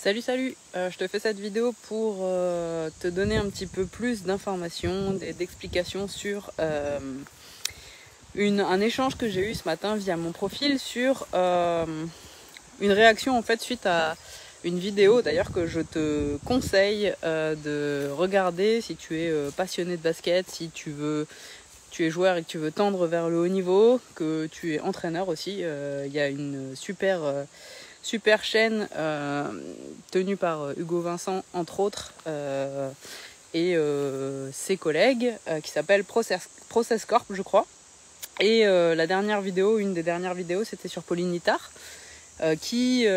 Salut, je te fais cette vidéo pour te donner un petit peu plus d'informations, d'explications sur un échange que j'ai eu ce matin via mon profil sur une réaction en fait suite à une vidéo d'ailleurs que je te conseille de regarder si tu es passionné de basket, si tu es joueur et que tu veux tendre vers le haut niveau, que tu es entraîneur aussi. Il y a une super chaîne tenue par Hugo Vincent entre autres et ses collègues qui s'appelle Process Corp je crois. Et une des dernières vidéos c'était sur Pauline Littard qui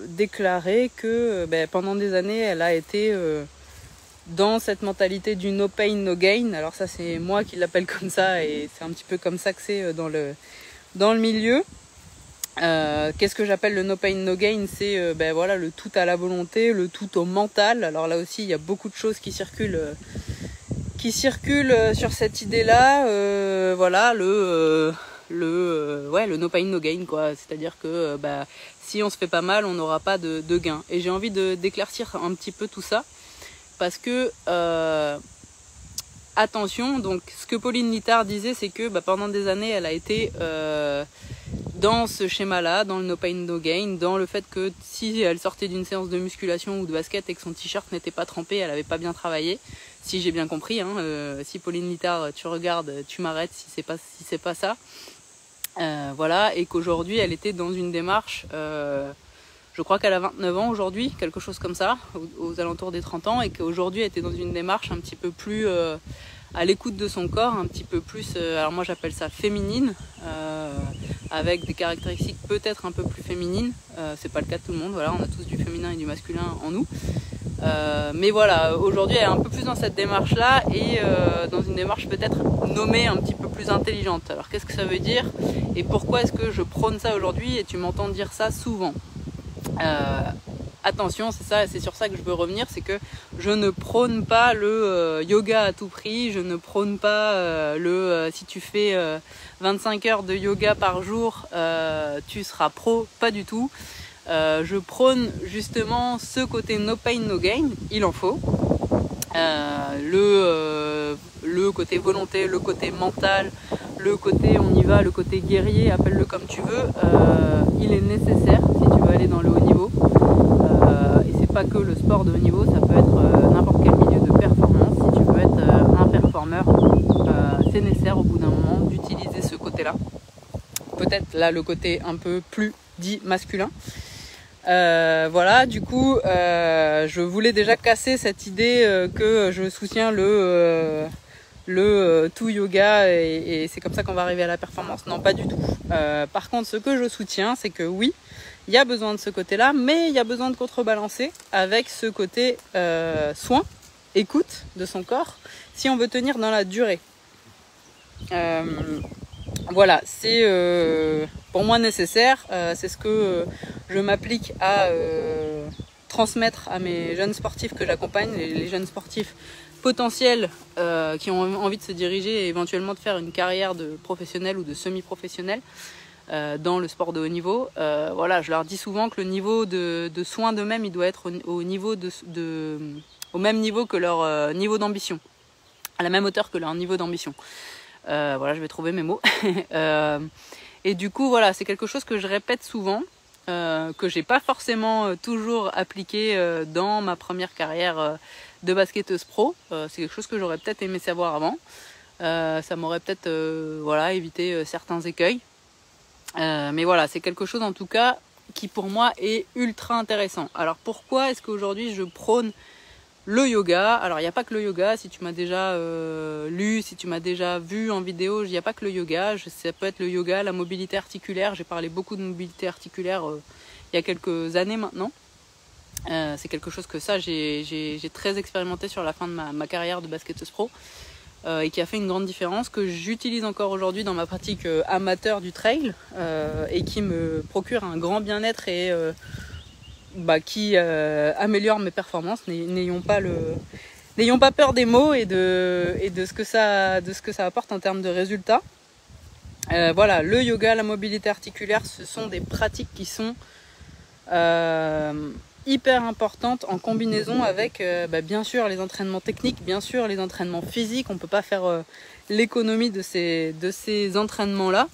déclarait que pendant des années elle a été dans cette mentalité du no pain no gain. Alors ça c'est moi qui l'appelle comme ça et c'est un petit peu comme ça que c'est dans le milieu. Qu'est-ce que j'appelle le no pain no gain? C'est le tout à la volonté, le tout au mental. Alors là aussi il y a beaucoup de choses qui circulent sur cette idée là. Le no pain no gain quoi. C'est-à-dire que si on se fait pas mal on n'aura pas de gain. Et j'ai envie d'éclaircir un petit peu tout ça parce que attention, donc ce que Pauline Littard disait c'est que pendant des années elle a été dans ce schéma-là, dans le no pain no gain, dans le fait que si elle sortait d'une séance de musculation ou de basket et que son t-shirt n'était pas trempé, elle avait pas bien travaillé. Si j'ai bien compris, si Pauline Littard, tu regardes, tu m'arrêtes si c'est pas ça. Et qu'aujourd'hui elle était dans une démarche, je crois qu'elle a 29 ans aujourd'hui, quelque chose comme ça, aux alentours des 30 ans, et qu'aujourd'hui elle était dans une démarche un petit peu plus à l'écoute de son corps, un petit peu plus, alors moi j'appelle ça féminine, avec des caractéristiques peut-être un peu plus féminines. C'est pas le cas de tout le monde, voilà, on a tous du féminin et du masculin en nous. Mais voilà, aujourd'hui elle est un peu plus dans cette démarche-là et dans une démarche peut-être nommée un petit peu plus intelligente. Alors qu'est-ce que ça veut dire et pourquoi est-ce que je prône ça aujourd'hui et tu m'entends dire ça souvent? Attention, c'est sur ça que je veux revenir, c'est que je ne prône pas le yoga à tout prix, je ne prône pas si tu fais 25 heures de yoga par jour, tu seras pro, pas du tout. Je prône justement ce côté no pain no gain, il en faut. Le côté volonté, le côté mental, le côté on y va, le côté guerrier, appelle-le comme tu veux, il est nécessaire si tu veux aller dans le haut niveau. Et c'est pas que le sport de haut niveau, ça peut être n'importe quel milieu de performance. Si tu veux être un performeur, c'est nécessaire au bout d'un moment d'utiliser ce côté-là. Peut-être là le côté un peu plus dit masculin. Du coup, je voulais déjà casser cette idée que je soutiens le tout yoga et c'est comme ça qu'on va arriver à la performance. Non, pas du tout. Par contre, ce que je soutiens, c'est que oui, il y a besoin de ce côté-là, mais il y a besoin de contrebalancer avec ce côté soin, écoute de son corps, si on veut tenir dans la durée. C'est pour moi nécessaire, c'est ce que je m'applique à transmettre à mes jeunes sportifs que j'accompagne, les jeunes sportifs potentiels qui ont envie de se diriger et éventuellement de faire une carrière de professionnel ou de semi-professionnel dans le sport de haut niveau. Je leur dis souvent que le niveau de soin d'eux-mêmes, il doit être au même niveau que leur niveau d'ambition, à la même hauteur que leur niveau d'ambition. Je vais trouver mes mots. Et du coup, c'est quelque chose que je répète souvent, que j'ai pas forcément toujours appliqué dans ma première carrière de basketteuse pro. C'est quelque chose que j'aurais peut-être aimé savoir avant. Ça m'aurait peut-être évité certains écueils. Mais c'est quelque chose en tout cas qui pour moi est ultra intéressant. Alors pourquoi est-ce qu'aujourd'hui je prône le yoga? Alors il n'y a pas que le yoga, si tu m'as déjà lu, si tu m'as déjà vu en vidéo, il n'y a pas que le yoga, ça peut être le yoga, la mobilité articulaire, j'ai parlé beaucoup de mobilité articulaire il y a quelques années maintenant. C'est quelque chose que j'ai très expérimenté sur la fin de ma carrière de basketteuse pro et qui a fait une grande différence, que j'utilise encore aujourd'hui dans ma pratique amateur du trail et qui me procure un grand bien-être et qui améliore mes performances. N'ayons pas peur des mots et de ce que ça apporte en termes de résultats. Le yoga, la mobilité articulaire, ce sont des pratiques qui sont hyper importante en combinaison avec bien sûr les entraînements techniques, bien sûr les entraînements physiques. On peut pas faire l'économie de ces entraînements là.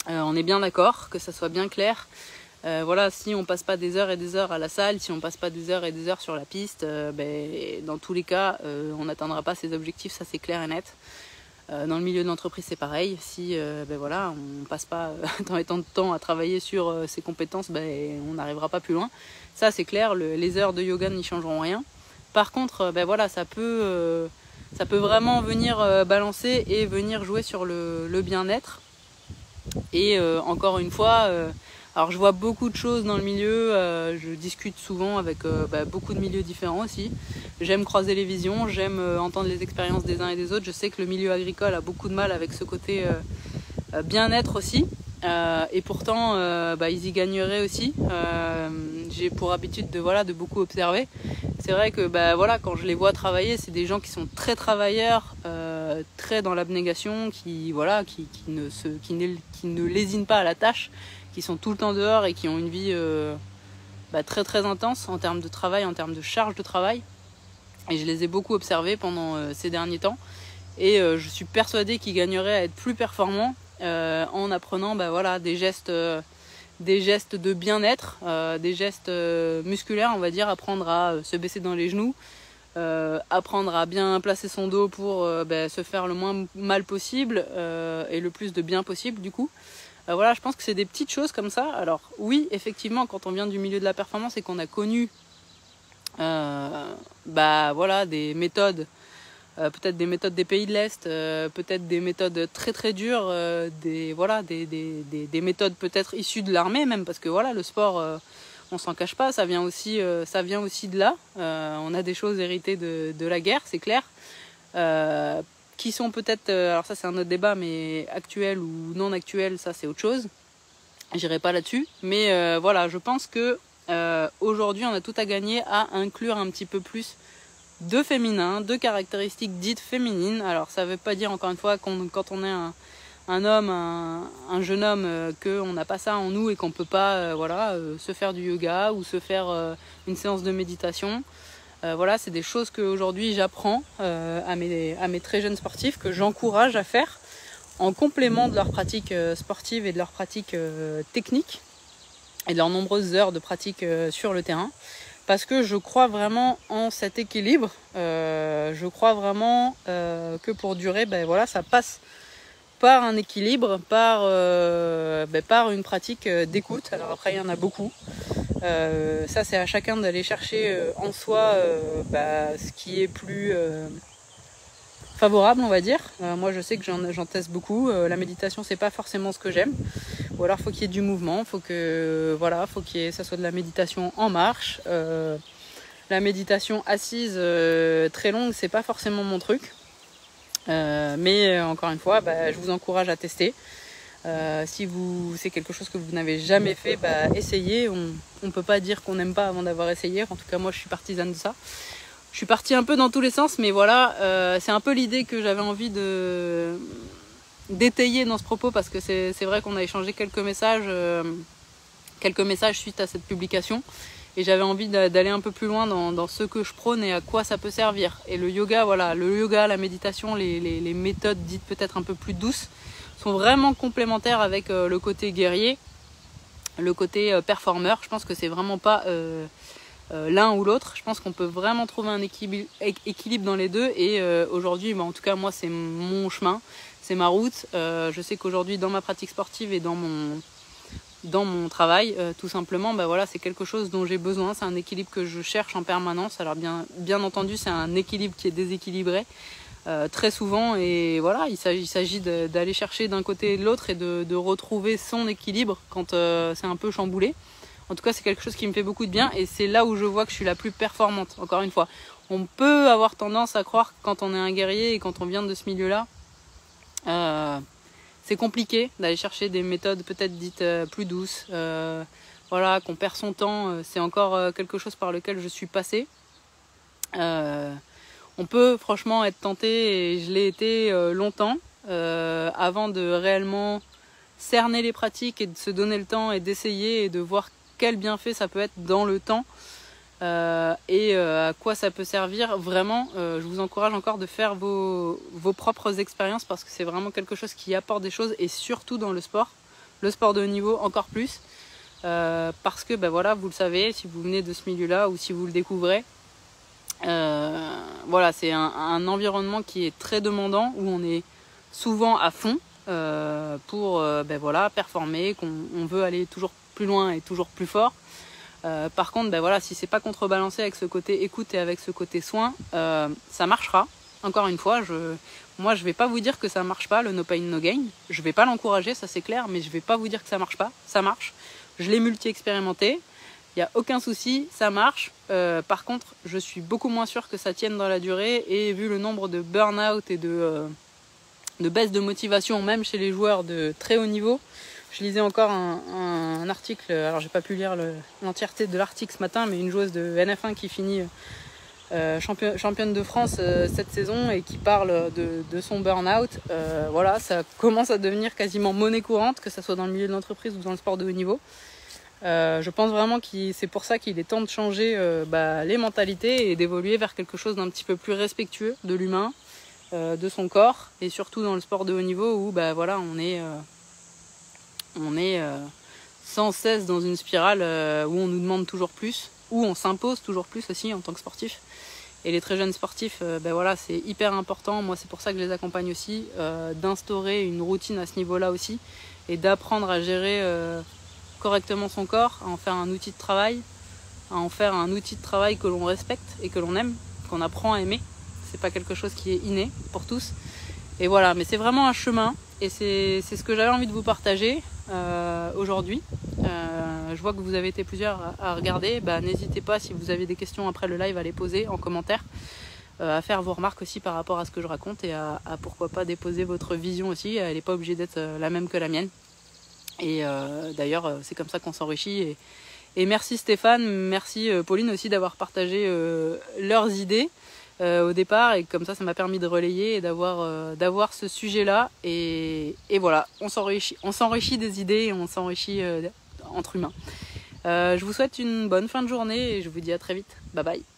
On est bien d'accord, que ça soit bien clair. Voilà, si on passe pas des heures et des heures à la salle, si on passe pas des heures et des heures sur la piste, dans tous les cas on n'atteindra pas ses objectifs, ça c'est clair et net. Dans le milieu de l'entreprise c'est pareil, si voilà, on passe pas tant de temps à travailler sur ses compétences, on n'arrivera pas plus loin. Ça c'est clair, les heures de yoga n'y changeront rien. Par contre voilà, ça peut vraiment venir balancer et venir jouer sur le bien-être. Et encore une fois, alors je vois beaucoup de choses dans le milieu, je discute souvent avec beaucoup de milieux différents aussi. J'aime croiser les visions, j'aime entendre les expériences des uns et des autres. Je sais que le milieu agricole a beaucoup de mal avec ce côté bien-être aussi. Et pourtant, ils y gagneraient aussi. J'ai pour habitude de beaucoup observer. C'est vrai que quand je les vois travailler, c'est des gens qui sont très travailleurs, très dans l'abnégation, qui ne lésinent pas à la tâche, qui sont tout le temps dehors et qui ont une vie très très intense en termes de travail, en termes de charge de travail. Et je les ai beaucoup observés pendant ces derniers temps. Et je suis persuadée qu'ils gagneraient à être plus performants en apprenant des gestes de bien-être, des gestes musculaires, on va dire, apprendre à se baisser dans les genoux, apprendre à bien placer son dos pour se faire le moins mal possible et le plus de bien possible du coup. Voilà, je pense que c'est des petites choses comme ça. Alors oui, effectivement, quand on vient du milieu de la performance et qu'on a connu des méthodes, peut-être des méthodes des pays de l'Est, peut-être des méthodes très très dures, des méthodes peut-être issues de l'armée même, parce que voilà, le sport, on s'en cache pas, ça vient aussi de là. On a des choses héritées de la guerre, c'est clair, qui sont peut-être, alors ça c'est un autre débat, mais actuelles ou non actuelles, ça c'est autre chose. J'irai pas là-dessus, mais je pense que aujourd'hui on a tout à gagner à inclure un petit peu plus de féminin, de caractéristiques dites féminines. Alors ça veut pas dire encore une fois quand on est un homme, un jeune homme, qu'on n'a pas ça en nous et qu'on peut pas se faire du yoga ou se faire une séance de méditation. C'est des choses qu'aujourd'hui j'apprends à mes très jeunes sportifs, que j'encourage à faire en complément de leur pratique sportive et de leur pratique technique et de leurs nombreuses heures de pratique sur le terrain. Parce que je crois vraiment en cet équilibre. Je crois vraiment que pour durer, ça passe par un équilibre, par une pratique d'écoute. Alors après, il y en a beaucoup. Ça, c'est à chacun d'aller chercher en soi ce qui est plus favorable, on va dire. Moi, je sais que j'en teste beaucoup. La méditation, c'est pas forcément ce que j'aime. Ou alors, faut qu'il y ait du mouvement, faut ça soit de la méditation en marche. La méditation assise très longue, c'est pas forcément mon truc. Mais encore une fois, je vous encourage à tester. Si c'est quelque chose que vous n'avez jamais fait, essayez. On peut pas dire qu'on n'aime pas avant d'avoir essayé. En tout cas, moi, je suis partisane de ça. Je suis partie un peu dans tous les sens, mais voilà, c'est un peu l'idée que j'avais envie d'étayer dans ce propos, parce que c'est vrai qu'on a échangé quelques messages suite à cette publication, et j'avais envie d'aller un peu plus loin dans ce que je prône et à quoi ça peut servir. Et le yoga, la méditation, les méthodes dites peut-être un peu plus douces sont vraiment complémentaires avec le côté guerrier, le côté performeur. Je pense que c'est vraiment pas l'un ou l'autre. Je pense qu'on peut vraiment trouver un équilibre dans les deux, et aujourd'hui, en tout cas moi, c'est mon chemin, c'est ma route. Je sais qu'aujourd'hui, dans ma pratique sportive et dans mon travail, tout simplement, c'est quelque chose dont j'ai besoin. C'est un équilibre que je cherche en permanence. Alors bien entendu, c'est un équilibre qui est déséquilibré très souvent, et voilà, il s'agit d'aller chercher d'un côté et de l'autre et de retrouver son équilibre quand c'est un peu chamboulé. En tout cas, c'est quelque chose qui me fait beaucoup de bien, et c'est là où je vois que je suis la plus performante. Encore une fois, on peut avoir tendance à croire que quand on est un guerrier et quand on vient de ce milieu-là, c'est compliqué d'aller chercher des méthodes peut-être dites plus douces, qu'on perd son temps. C'est encore quelque chose par lequel je suis passée. On peut franchement être tenté, et je l'ai été longtemps, avant de réellement cerner les pratiques et de se donner le temps et d'essayer et de voir quel bienfait ça peut être dans le temps et à quoi ça peut servir. Vraiment, je vous encourage encore de faire vos propres expériences parce que c'est vraiment quelque chose qui apporte des choses et surtout dans le sport de haut niveau encore plus. Parce que voilà, vous le savez, si vous venez de ce milieu-là ou si vous le découvrez, voilà, c'est un environnement qui est très demandant où on est souvent à fond pour voilà, performer, qu'on veut aller toujours plus loin et toujours plus fort. Par contre, voilà, si c'est pas contrebalancé avec ce côté écoute et avec ce côté soin, ça marchera. Encore une fois, moi je vais pas vous dire que ça marche pas, le no pain no gain. Je vais pas l'encourager, ça c'est clair, mais je vais pas vous dire que ça marche pas. Ça marche. Je l'ai multi-expérimenté. Il n'y a aucun souci, ça marche. Par contre, je suis beaucoup moins sûre que ça tienne dans la durée. Et vu le nombre de burn-out et de baisse de motivation, même chez les joueurs de très haut niveau, je lisais encore un article, alors j'ai pas pu lire l'entièreté de l'article ce matin, mais une joueuse de NF1 qui finit championne de France cette saison et qui parle de son burn-out. Voilà, ça commence à devenir quasiment monnaie courante, que ce soit dans le milieu de l'entreprise ou dans le sport de haut niveau. Je pense vraiment que c'est pour ça qu'il est temps de changer les mentalités et d'évoluer vers quelque chose d'un petit peu plus respectueux de l'humain, de son corps, et surtout dans le sport de haut niveau où voilà, on est sans cesse dans une spirale où on nous demande toujours plus, où on s'impose toujours plus aussi en tant que sportif. Et les très jeunes sportifs, voilà, c'est hyper important. Moi, c'est pour ça que je les accompagne aussi, d'instaurer une routine à ce niveau-là aussi et d'apprendre à gérer correctement son corps, à en faire un outil de travail, que l'on respecte et que l'on aime, qu'on apprend à aimer. C'est pas quelque chose qui est inné pour tous. Et voilà, mais c'est vraiment un chemin et c'est ce que j'avais envie de vous partager aujourd'hui. Je vois que vous avez été plusieurs à regarder. N'hésitez pas, si vous avez des questions après le live, à les poser en commentaire, à faire vos remarques aussi par rapport à ce que je raconte et à pourquoi pas déposer votre vision aussi. Elle n'est pas obligée d'être la même que la mienne. Et d'ailleurs, c'est comme ça qu'on s'enrichit. Et merci Stéphane, merci Pauline aussi d'avoir partagé leurs idées au départ. Et comme ça m'a permis de relayer et d'avoir ce sujet-là. Et voilà, on s'enrichit des idées et on s'enrichit entre humains. Je vous souhaite une bonne fin de journée et je vous dis à très vite. Bye bye.